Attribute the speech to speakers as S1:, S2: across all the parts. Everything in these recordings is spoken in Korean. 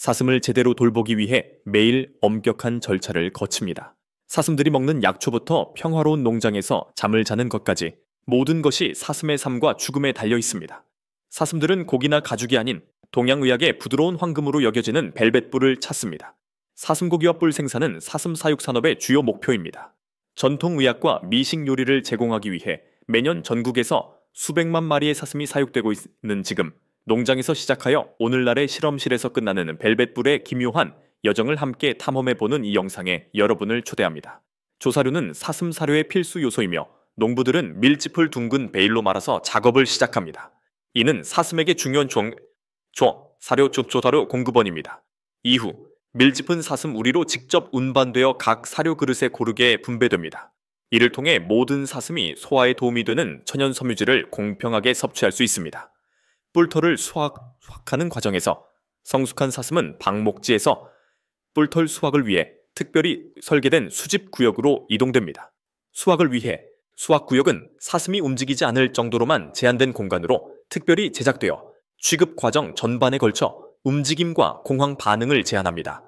S1: 사슴을 제대로 돌보기 위해 매일 엄격한 절차를 거칩니다. 사슴들이 먹는 약초부터 평화로운 농장에서 잠을 자는 것까지 모든 것이 사슴의 삶과 죽음에 달려 있습니다. 사슴들은 고기나 가죽이 아닌 동양의학의 부드러운 황금으로 여겨지는 벨벳뿔을 찾습니다. 사슴고기와 뿔 생산은 사슴 사육 산업의 주요 목표입니다. 전통의학과 미식 요리를 제공하기 위해 매년 전국에서 수백만 마리의 사슴이 사육되고 있는 지금, 농장에서 시작하여 오늘날의 실험실에서 끝나는 벨벳뿔의 기묘한 여정을 함께 탐험해보는 이 영상에 여러분을 초대합니다. 조사료는 사슴 사료의 필수 요소이며 농부들은 밀짚을 둥근 베일로 말아서 작업을 시작합니다. 이는 사슴에게 중요한 사료 조사료 공급원입니다. 이후 밀짚은 사슴 우리로 직접 운반되어 각 사료 그릇에 고르게 분배됩니다. 이를 통해 모든 사슴이 소화에 도움이 되는 천연 섬유질을 공평하게 섭취할 수 있습니다. 뿔털을 수확하는 과정에서 성숙한 사슴은 방목지에서 뿔털 수확을 위해 특별히 설계된 수집 구역으로 이동됩니다. 수확을 위해 수확 구역은 사슴이 움직이지 않을 정도로만 제한된 공간으로 특별히 제작되어 취급 과정 전반에 걸쳐 움직임과 공황 반응을 제한합니다.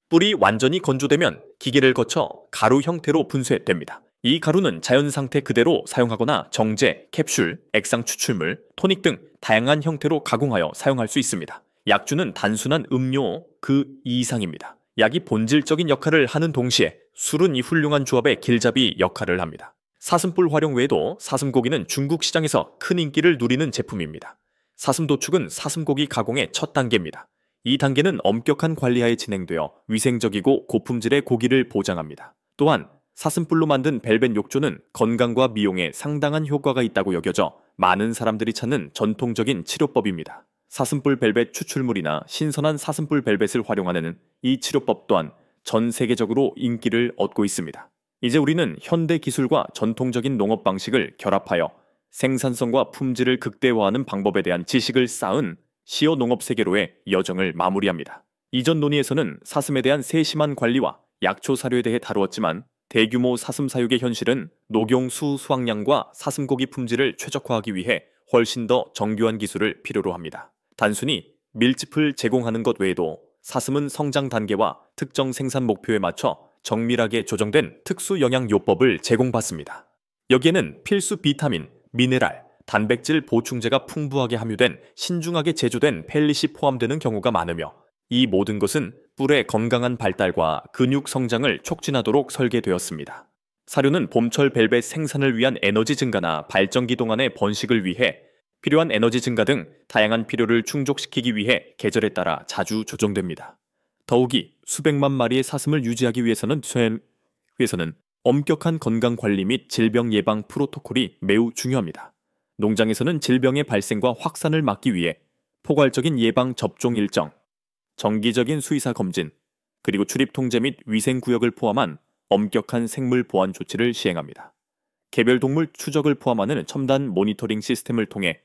S1: 뿔이 완전히 건조되면 기계를 거쳐 가루 형태로 분쇄됩니다. 이 가루는 자연 상태 그대로 사용하거나 정제, 캡슐, 액상 추출물, 토닉 등 다양한 형태로 가공하여 사용할 수 있습니다. 약주는 단순한 음료 그 이상입니다. 약이 본질적인 역할을 하는 동시에 술은 이 훌륭한 조합의 길잡이 역할을 합니다. 사슴뿔 활용 외에도 사슴고기는 중국 시장에서 큰 인기를 누리는 제품입니다. 사슴 도축은 사슴고기 가공의 첫 단계입니다. 이 단계는 엄격한 관리하에 진행되어 위생적이고 고품질의 고기를 보장합니다. 또한 사슴뿔로 만든 벨벳 욕조는 건강과 미용에 상당한 효과가 있다고 여겨져 많은 사람들이 찾는 전통적인 치료법입니다. 사슴뿔 벨벳 추출물이나 신선한 사슴뿔 벨벳을 활용하는 이 치료법 또한 전 세계적으로 인기를 얻고 있습니다. 이제 우리는 현대 기술과 전통적인 농업 방식을 결합하여 생산성과 품질을 극대화하는 방법에 대한 지식을 쌓은 시어 농업 세계로의 여정을 마무리합니다. 이전 논의에서는 사슴에 대한 세심한 관리와 약초 사료에 대해 다루었지만 대규모 사슴 사육의 현실은 녹용 수 수확량과 사슴고기 품질을 최적화하기 위해 훨씬 더 정교한 기술을 필요로 합니다. 단순히 밀짚을 제공하는 것 외에도 사슴은 성장 단계와 특정 생산 목표에 맞춰 정밀하게 조정된 특수 영양 요법을 제공받습니다. 여기에는 필수 비타민, 미네랄, 단백질 보충제가 풍부하게 함유된 신중하게 제조된 펠릿이 포함되는 경우가 많으며 이 모든 것은 뿔의 건강한 발달과 근육 성장을 촉진하도록 설계되었습니다. 사료는 봄철 벨벳 생산을 위한 에너지 증가나 발전기 동안의 번식을 위해 필요한 에너지 증가 등 다양한 필요를 충족시키기 위해 계절에 따라 자주 조정됩니다. 더욱이 수백만 마리의 사슴을 유지하기 위해서는 엄격한 건강 관리 및 질병 예방 프로토콜이 매우 중요합니다. 농장에서는 질병의 발생과 확산을 막기 위해 포괄적인 예방 접종 일정, 정기적인 수의사 검진, 그리고 출입 통제 및 위생 구역을 포함한 엄격한 생물 보안 조치를 시행합니다. 개별 동물 추적을 포함하는 첨단 모니터링 시스템을 통해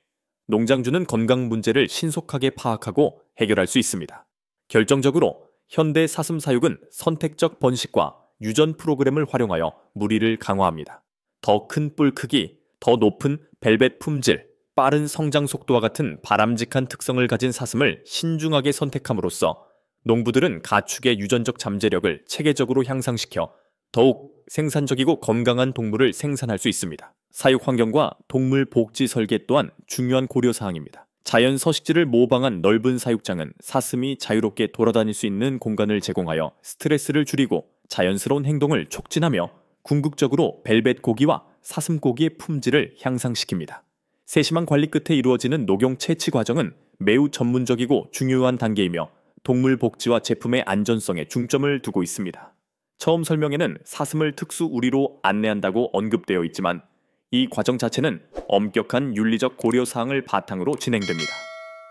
S1: 농장주는 건강 문제를 신속하게 파악하고 해결할 수 있습니다. 결정적으로 현대 사슴 사육은 선택적 번식과 유전 프로그램을 활용하여 무리를 강화합니다. 더 큰 뿔 크기, 더 높은 벨벳 품질, 빠른 성장 속도와 같은 바람직한 특성을 가진 사슴을 신중하게 선택함으로써 농부들은 가축의 유전적 잠재력을 체계적으로 향상시켜 더욱 생산적이고 건강한 동물을 생산할 수 있습니다. 사육 환경과 동물 복지 설계 또한 중요한 고려사항입니다. 자연 서식지를 모방한 넓은 사육장은 사슴이 자유롭게 돌아다닐 수 있는 공간을 제공하여 스트레스를 줄이고 자연스러운 행동을 촉진하며 궁극적으로 벨벳 고기와 사슴 고기의 품질을 향상시킵니다. 세심한 관리 끝에 이루어지는 녹용 채취 과정은 매우 전문적이고 중요한 단계이며 동물 복지와 제품의 안전성에 중점을 두고 있습니다. 처음 설명에는 사슴을 특수 우리로 안내한다고 언급되어 있지만 이 과정 자체는 엄격한 윤리적 고려사항을 바탕으로 진행됩니다.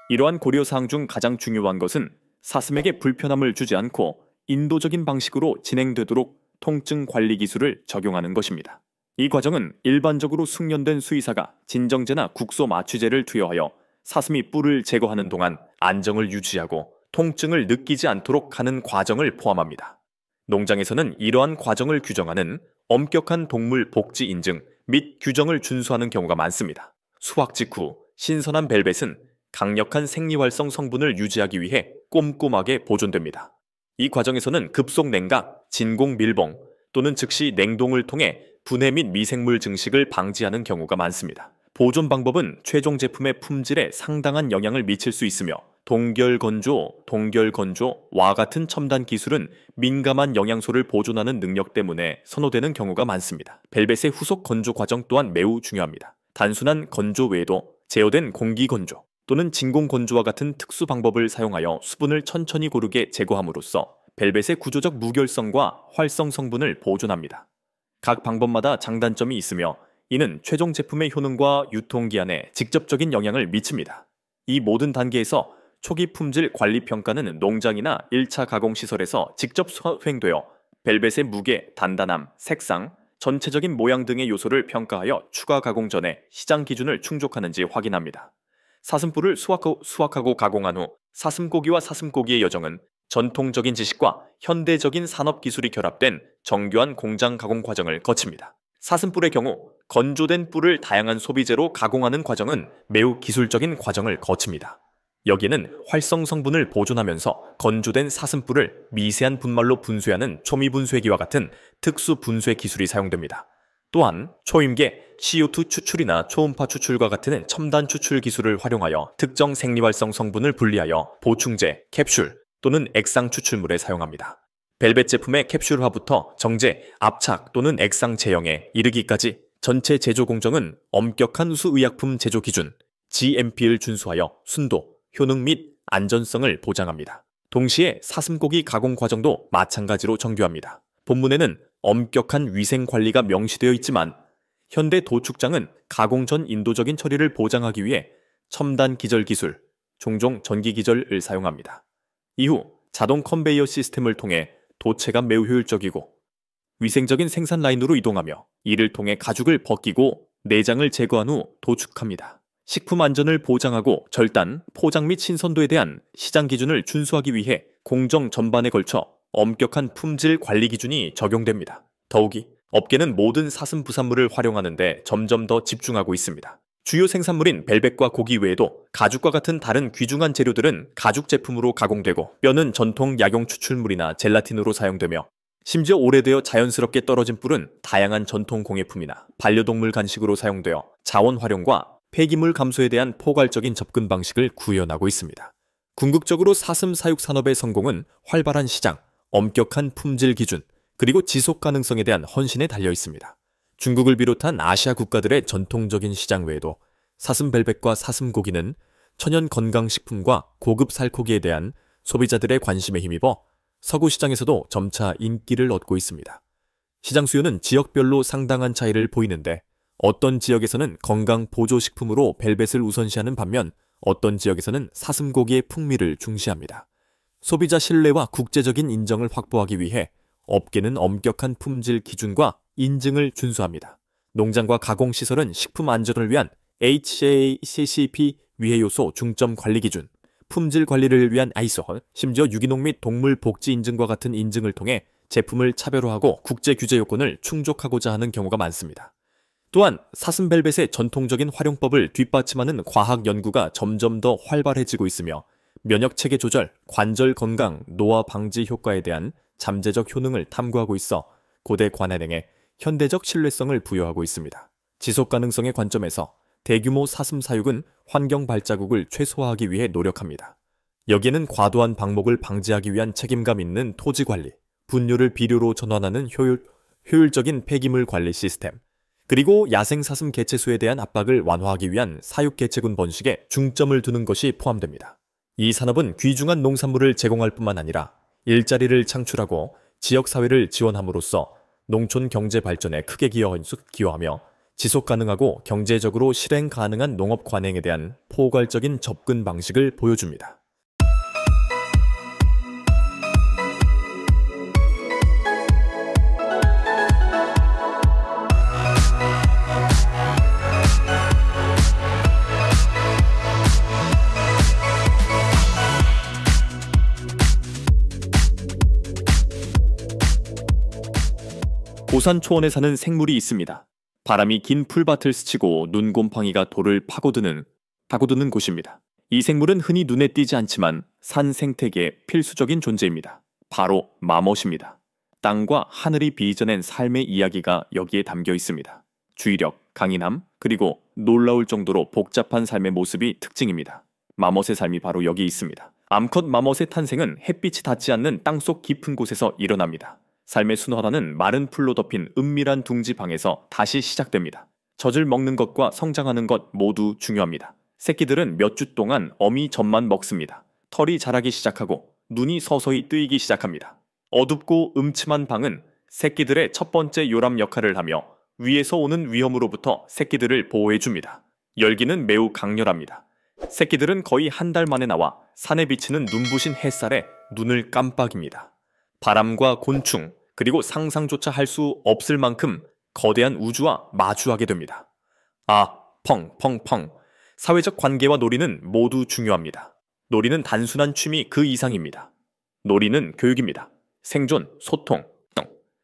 S1: 이러한 고려사항 중 가장 중요한 것은 사슴에게 불편함을 주지 않고 인도적인 방식으로 진행되도록 통증 관리 기술을 적용하는 것입니다. 이 과정은 일반적으로 숙련된 수의사가 진정제나 국소 마취제를 투여하여 사슴이 뿔을 제거하는 동안 안정을 유지하고 통증을 느끼지 않도록 하는 과정을 포함합니다. 농장에서는 이러한 과정을 규정하는 엄격한 동물 복지 인증 및 규정을 준수하는 경우가 많습니다. 수확 직후 신선한 벨벳은 강력한 생리활성 성분을 유지하기 위해 꼼꼼하게 보존됩니다. 이 과정에서는 급속 냉각, 진공 밀봉 또는 즉시 냉동을 통해 분해 및 미생물 증식을 방지하는 경우가 많습니다. 보존 방법은 최종 제품의 품질에 상당한 영향을 미칠 수 있으며 동결 건조와 같은 첨단 기술은 민감한 영양소를 보존하는 능력 때문에 선호되는 경우가 많습니다. 벨벳의 후속 건조 과정 또한 매우 중요합니다. 단순한 건조 외에도 제어된 공기 건조 또는 진공 건조와 같은 특수 방법을 사용하여 수분을 천천히 고르게 제거함으로써 벨벳의 구조적 무결성과 활성 성분을 보존합니다. 각 방법마다 장단점이 있으며 이는 최종 제품의 효능과 유통기한에 직접적인 영향을 미칩니다. 이 모든 단계에서 초기 품질 관리 평가는 농장이나 1차 가공시설에서 직접 수행되어 벨벳의 무게, 단단함, 색상, 전체적인 모양 등의 요소를 평가하여 추가 가공 전에 시장 기준을 충족하는지 확인합니다. 사슴뿔을 수확하고 가공한 후 사슴고기와 사슴고기의 여정은 전통적인 지식과 현대적인 산업 기술이 결합된 정교한 공장 가공 과정을 거칩니다. 사슴뿔의 경우 건조된 뿔을 다양한 소비재로 가공하는 과정은 매우 기술적인 과정을 거칩니다. 여기에는 활성 성분을 보존하면서 건조된 사슴뿔을 미세한 분말로 분쇄하는 초미분쇄기와 같은 특수 분쇄 기술이 사용됩니다. 또한 초임계, CO2 추출이나 초음파 추출과 같은 첨단 추출 기술을 활용하여 특정 생리활성 성분을 분리하여 보충제, 캡슐 또는 액상 추출물에 사용합니다. 벨벳 제품의 캡슐화부터 정제, 압착 또는 액상 제형에 이르기까지 전체 제조 공정은 엄격한 수의약품 제조 기준 GMP를 준수하여 순도, 효능 및 안전성을 보장합니다. 동시에 사슴고기 가공 과정도 마찬가지로 정교합니다. 본문에는 엄격한 위생 관리가 명시되어 있지만 현대 도축장은 가공 전 인도적인 처리를 보장하기 위해 첨단 기절 기술, 종종 전기 기절을 사용합니다. 이후 자동 컨베이어 시스템을 통해 도체가 매우 효율적이고 위생적인 생산 라인으로 이동하며 이를 통해 가죽을 벗기고 내장을 제거한 후 도축합니다. 식품 안전을 보장하고 절단, 포장 및 신선도에 대한 시장 기준을 준수하기 위해 공정 전반에 걸쳐 엄격한 품질 관리 기준이 적용됩니다. 더욱이 업계는 모든 사슴 부산물을 활용하는 데 점점 더 집중하고 있습니다. 주요 생산물인 벨벳과 고기 외에도 가죽과 같은 다른 귀중한 재료들은 가죽 제품으로 가공되고 뼈는 전통 약용 추출물이나 젤라틴으로 사용되며 심지어 오래되어 자연스럽게 떨어진 뿔은 다양한 전통 공예품이나 반려동물 간식으로 사용되어 자원 활용과 폐기물 감소에 대한 포괄적인 접근 방식을 구현하고 있습니다. 궁극적으로 사슴 사육 산업의 성공은 활발한 시장, 엄격한 품질 기준, 그리고 지속 가능성에 대한 헌신에 달려 있습니다. 중국을 비롯한 아시아 국가들의 전통적인 시장 외에도 사슴 벨벳과 사슴 고기는 천연 건강식품과 고급 살코기에 대한 소비자들의 관심에 힘입어 서구 시장에서도 점차 인기를 얻고 있습니다. 시장 수요는 지역별로 상당한 차이를 보이는데 어떤 지역에서는 건강 보조식품으로 벨벳을 우선시하는 반면 어떤 지역에서는 사슴고기의 풍미를 중시합니다. 소비자 신뢰와 국제적인 인정을 확보하기 위해 업계는 엄격한 품질 기준과 인증을 준수합니다. 농장과 가공시설은 식품 안전을 위한 HACCP 위해 요소 중점 관리 기준, 품질 관리를 위한 ISO, 심지어 유기농 및 동물 복지 인증과 같은 인증을 통해 제품을 차별화하고 국제 규제 요건을 충족하고자 하는 경우가 많습니다. 또한 사슴 벨벳의 전통적인 활용법을 뒷받침하는 과학 연구가 점점 더 활발해지고 있으며 면역 체계 조절, 관절 건강, 노화 방지 효과에 대한 잠재적 효능을 탐구하고 있어 고대 관해능에 현대적 신뢰성을 부여하고 있습니다. 지속 가능성의 관점에서 대규모 사슴 사육은 환경 발자국을 최소화하기 위해 노력합니다. 여기에는 과도한 방목을 방지하기 위한 책임감 있는 토지 관리, 분뇨를 비료로 전환하는 효율적인 폐기물 관리 시스템, 그리고 야생 사슴 개체수에 대한 압박을 완화하기 위한 사육 개체군 번식에 중점을 두는 것이 포함됩니다. 이 산업은 귀중한 농산물을 제공할 뿐만 아니라 일자리를 창출하고 지역사회를 지원함으로써 농촌 경제 발전에 크게 기여하며 지속 가능하고 경제적으로 실행 가능한 농업 관행에 대한 포괄적인 접근 방식을 보여줍니다. 고산 초원에 사는 생물이 있습니다. 바람이 긴 풀밭을 스치고 눈곰팡이가 돌을 파고드는 곳입니다. 이 생물은 흔히 눈에 띄지 않지만 산 생태계의 필수적인 존재입니다. 바로 마멋입니다. 땅과 하늘이 빚어낸 삶의 이야기가 여기에 담겨 있습니다. 주의력, 강인함, 그리고 놀라울 정도로 복잡한 삶의 모습이 특징입니다. 마멋의 삶이 바로 여기 있습니다. 암컷 마멋의 탄생은 햇빛이 닿지 않는 땅속 깊은 곳에서 일어납니다. 삶의 순환은 마른 풀로 덮인 은밀한 둥지방에서 다시 시작됩니다. 젖을 먹는 것과 성장하는 것 모두 중요합니다. 새끼들은 몇 주 동안 어미 젖만 먹습니다. 털이 자라기 시작하고 눈이 서서히 뜨이기 시작합니다. 어둡고 음침한 방은 새끼들의 첫 번째 요람 역할을 하며 위에서 오는 위험으로부터 새끼들을 보호해줍니다. 열기는 매우 강렬합니다. 새끼들은 거의 한 달 만에 나와 산에 비치는 눈부신 햇살에 눈을 깜빡입니다. 바람과 곤충, 그리고 상상조차 할 수 없을 만큼 거대한 우주와 마주하게 됩니다. 아, 펑펑펑. 사회적 관계와 놀이는 모두 중요합니다. 놀이는 단순한 취미 그 이상입니다. 놀이는 교육입니다. 생존, 소통,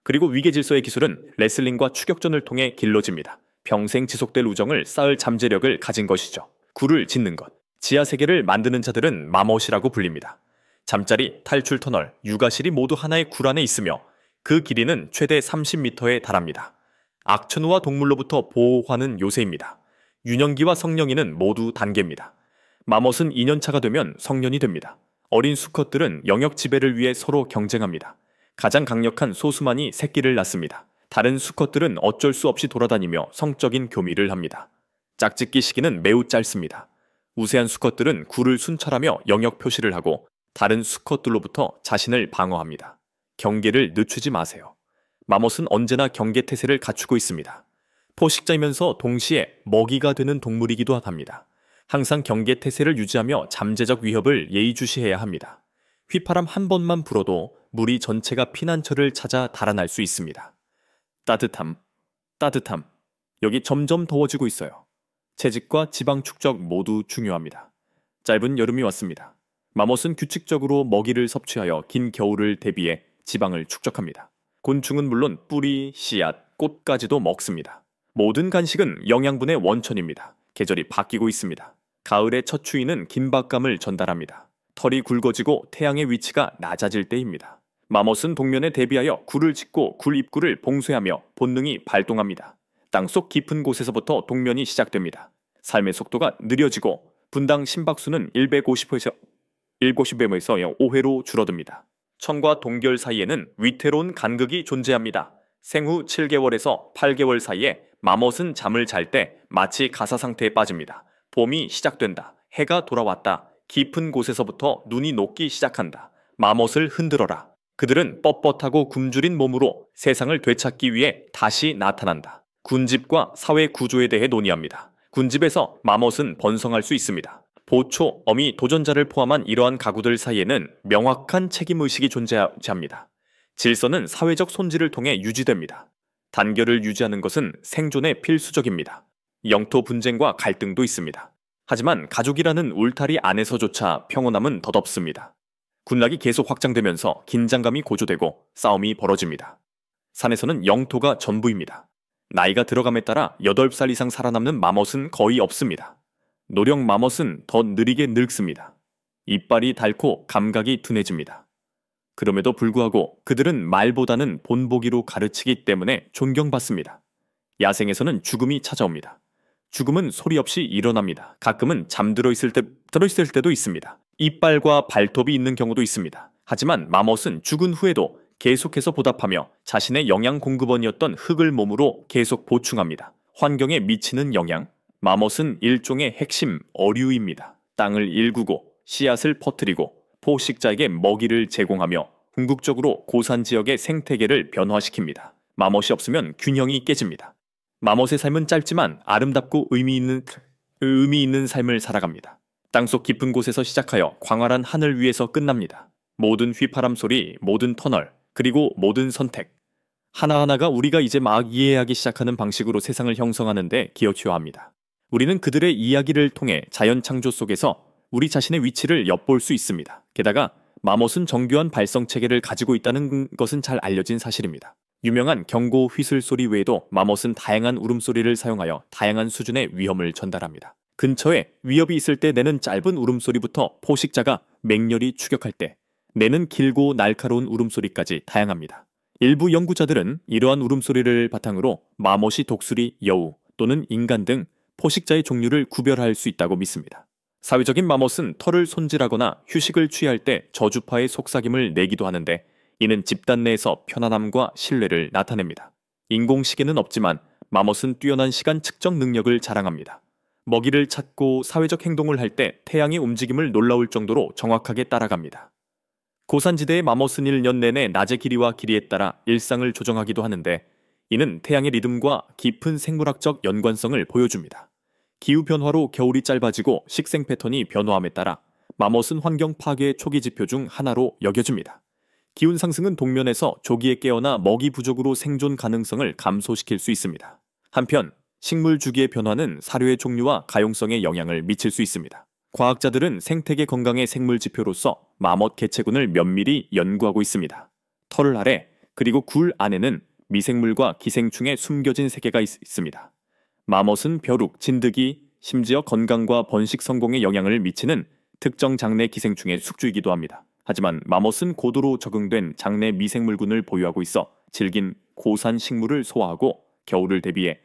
S1: 그리고 위계질서의 기술은 레슬링과 추격전을 통해 길러집니다. 평생 지속될 우정을 쌓을 잠재력을 가진 것이죠. 굴을 짓는 것, 지하세계를 만드는 자들은 마멋이라고 불립니다. 잠자리, 탈출 터널, 육아실이 모두 하나의 굴 안에 있으며 그 길이는 최대 30m에 달합니다. 악천후와 동물로부터 보호하는 요새입니다. 유년기와 성년기는 모두 단계입니다. 마멋은 2년차가 되면 성년이 됩니다. 어린 수컷들은 영역 지배를 위해 서로 경쟁합니다. 가장 강력한 소수만이 새끼를 낳습니다. 다른 수컷들은 어쩔 수 없이 돌아다니며 성적인 교미를 합니다. 짝짓기 시기는 매우 짧습니다. 우세한 수컷들은 굴을 순찰하며 영역 표시를 하고 다른 수컷들로부터 자신을 방어합니다. 경계를 늦추지 마세요. 마멋은 언제나 경계태세를 갖추고 있습니다. 포식자이면서 동시에 먹이가 되는 동물이기도 합니다. 항상 경계태세를 유지하며 잠재적 위협을 예의주시해야 합니다. 휘파람 한 번만 불어도 무리 전체가 피난처를 찾아 달아날 수 있습니다. 따뜻함, 따뜻함. 여기 점점 더워지고 있어요. 채집과 지방 축적 모두 중요합니다. 짧은 여름이 왔습니다. 마멋은 규칙적으로 먹이를 섭취하여 긴 겨울을 대비해 지방을 축적합니다. 곤충은 물론 뿌리, 씨앗, 꽃까지도 먹습니다. 모든 간식은 영양분의 원천입니다. 계절이 바뀌고 있습니다. 가을의 첫 추위는 긴박감을 전달합니다. 털이 굵어지고 태양의 위치가 낮아질 때입니다. 마멋은 동면에 대비하여 굴을 짓고 굴 입구를 봉쇄하며 본능이 발동합니다. 땅속 깊은 곳에서부터 동면이 시작됩니다. 삶의 속도가 느려지고 분당 심박수는 150회에서 5회로 줄어듭니다. 천과 동결 사이에는 위태로운 간극이 존재합니다. 생후 7개월에서 8개월 사이에 마멋은 잠을 잘 때 마치 가사 상태에 빠집니다. 봄이 시작된다. 해가 돌아왔다. 깊은 곳에서부터 눈이 녹기 시작한다. 마멋을 흔들어라. 그들은 뻣뻣하고 굶주린 몸으로 세상을 되찾기 위해 다시 나타난다. 군집과 사회 구조에 대해 논의합니다. 군집에서 마멋은 번성할 수 있습니다. 보초, 어미, 도전자를 포함한 이러한 가구들 사이에는 명확한 책임의식이 존재합니다. 질서는 사회적 손질을 통해 유지됩니다. 단결을 유지하는 것은 생존에 필수적입니다. 영토 분쟁과 갈등도 있습니다. 하지만 가족이라는 울타리 안에서조차 평온함은 덧없습니다. 군락이 계속 확장되면서 긴장감이 고조되고 싸움이 벌어집니다. 산에서는 영토가 전부입니다. 나이가 들어감에 따라 8살 이상 살아남는 마멋은 거의 없습니다. 노령 마멋은 더 느리게 늙습니다. 이빨이 닳고 감각이 둔해집니다. 그럼에도 불구하고 그들은 말보다는 본보기로 가르치기 때문에 존경받습니다. 야생에서는 죽음이 찾아옵니다. 죽음은 소리 없이 일어납니다. 가끔은 잠들어 있을 때도 있습니다. 이빨과 발톱이 있는 경우도 있습니다. 하지만 마멋은 죽은 후에도 계속해서 보답하며 자신의 영양 공급원이었던 흙을 몸으로 계속 보충합니다. 환경에 미치는 영향, 마멋은 일종의 핵심 어류입니다. 땅을 일구고 씨앗을 퍼뜨리고 포식자에게 먹이를 제공하며 궁극적으로 고산 지역의 생태계를 변화시킵니다. 마멋이 없으면 균형이 깨집니다. 마멋의 삶은 짧지만 아름답고 의미 있는 삶을 살아갑니다. 땅속 깊은 곳에서 시작하여 광활한 하늘 위에서 끝납니다. 모든 휘파람 소리, 모든 터널, 그리고 모든 선택. 하나하나가 우리가 이제 막 이해하기 시작하는 방식으로 세상을 형성하는 데 기여해야 합니다. 우리는 그들의 이야기를 통해 자연 창조 속에서 우리 자신의 위치를 엿볼 수 있습니다. 게다가 마멋은 정교한 발성 체계를 가지고 있다는 것은 잘 알려진 사실입니다. 유명한 경고 휘슬 소리 외에도 마멋은 다양한 울음소리를 사용하여 다양한 수준의 위험을 전달합니다. 근처에 위협이 있을 때 내는 짧은 울음소리부터 포식자가 맹렬히 추격할 때 내는 길고 날카로운 울음소리까지 다양합니다. 일부 연구자들은 이러한 울음소리를 바탕으로 마못이 독수리, 여우 또는 인간 등 포식자의 종류를 구별할 수 있다고 믿습니다. 사회적인 마못은 털을 손질하거나 휴식을 취할 때 저주파의 속삭임을 내기도 하는데 이는 집단 내에서 편안함과 신뢰를 나타냅니다. 인공시계는 없지만 마못은 뛰어난 시간 측정 능력을 자랑합니다. 먹이를 찾고 사회적 행동을 할 때 태양의 움직임을 놀라울 정도로 정확하게 따라갑니다. 고산지대의 마못은 1년 내내 낮의 길이와 길이에 따라 일상을 조정하기도 하는데 이는 태양의 리듬과 깊은 생물학적 연관성을 보여줍니다. 기후변화로 겨울이 짧아지고 식생 패턴이 변화함에 따라 마못은 환경 파괴의 초기 지표 중 하나로 여겨집니다. 기온 상승은 동면에서 조기에 깨어나 먹이 부족으로 생존 가능성을 감소시킬 수 있습니다. 한편 식물 주기의 변화는 사료의 종류와 가용성에 영향을 미칠 수 있습니다. 과학자들은 생태계 건강의 생물 지표로서 마못 개체군을 면밀히 연구하고 있습니다. 털 아래 그리고 굴 안에는 미생물과 기생충의 숨겨진 세계가 있습니다. 마못은 벼룩, 진드기, 심지어 건강과 번식 성공에 영향을 미치는 특정 장내 기생충의 숙주이기도 합니다. 하지만 마못은 고도로 적응된 장내 미생물군을 보유하고 있어 질긴 고산 식물을 소화하고 겨울을 대비해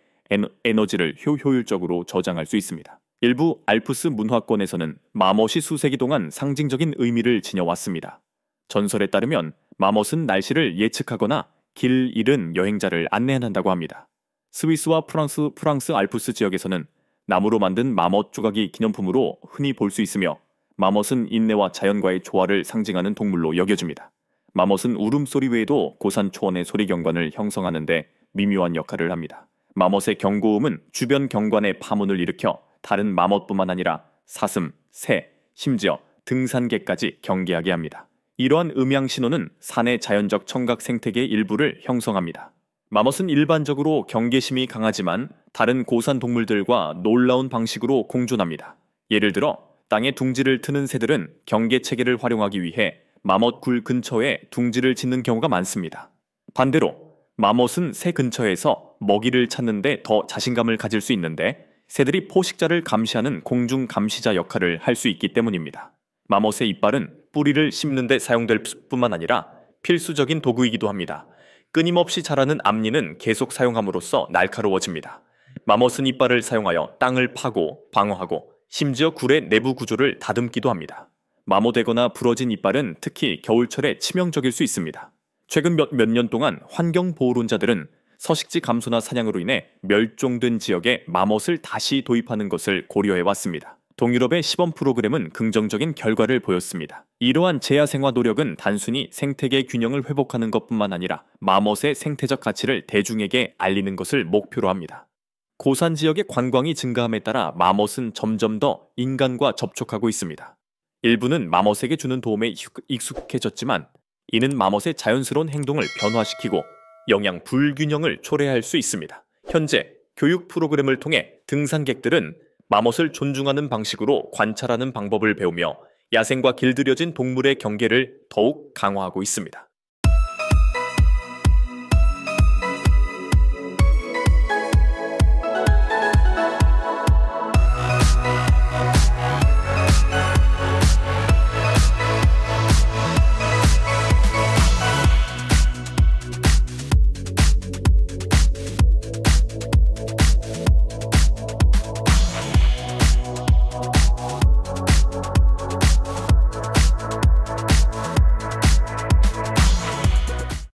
S1: 에너지를 효율적으로 저장할 수 있습니다. 일부 알프스 문화권에서는 마못이 수세기 동안 상징적인 의미를 지녀왔습니다. 전설에 따르면 마못은 날씨를 예측하거나 길 잃은 여행자를 안내한다고 합니다. 스위스와 프랑스 알프스 지역에서는 나무로 만든 마못 조각이 기념품으로 흔히 볼 수 있으며 마못은 인내와 자연과의 조화를 상징하는 동물로 여겨집니다. 마못은 울음소리 외에도 고산 초원의 소리 경관을 형성하는 데 미묘한 역할을 합니다. 마못의 경고음은 주변 경관의 파문을 일으켜 다른 마못뿐만 아니라 사슴, 새, 심지어 등산개까지 경계하게 합니다. 이러한 음향 신호는 산의 자연적 청각 생태계의 일부를 형성합니다. 마못은 일반적으로 경계심이 강하지만 다른 고산 동물들과 놀라운 방식으로 공존합니다. 예를 들어 땅에 둥지를 트는 새들은 경계 체계를 활용하기 위해 마못 굴 근처에 둥지를 짓는 경우가 많습니다. 반대로 마못은 새 근처에서 먹이를 찾는 데 더 자신감을 가질 수 있는데 새들이 포식자를 감시하는 공중 감시자 역할을 할 수 있기 때문입니다. 마못의 이빨은 뿌리를 씹는 데 사용될 뿐만 아니라 필수적인 도구이기도 합니다. 끊임없이 자라는 앞니는 계속 사용함으로써 날카로워집니다. 마못은 이빨을 사용하여 땅을 파고 방어하고 심지어 굴의 내부 구조를 다듬기도 합니다. 마모되거나 부러진 이빨은 특히 겨울철에 치명적일 수 있습니다. 최근 몇 년 동안 환경보호론자들은 서식지 감소나 사냥으로 인해 멸종된 지역에 마못을 다시 도입하는 것을 고려해왔습니다. 동유럽의 시범 프로그램은 긍정적인 결과를 보였습니다. 이러한 제야생화 노력은 단순히 생태계 균형을 회복하는 것뿐만 아니라 마못의 생태적 가치를 대중에게 알리는 것을 목표로 합니다. 고산 지역의 관광이 증가함에 따라 마못은 점점 더 인간과 접촉하고 있습니다. 일부는 마못에게 주는 도움에 익숙해졌지만 이는 마못의 자연스러운 행동을 변화시키고 영양 불균형을 초래할 수 있습니다. 현재 교육 프로그램을 통해 등산객들은 마못을 존중하는 방식으로 관찰하는 방법을 배우며 야생과 길들여진 동물의 경계를 더욱 강화하고 있습니다.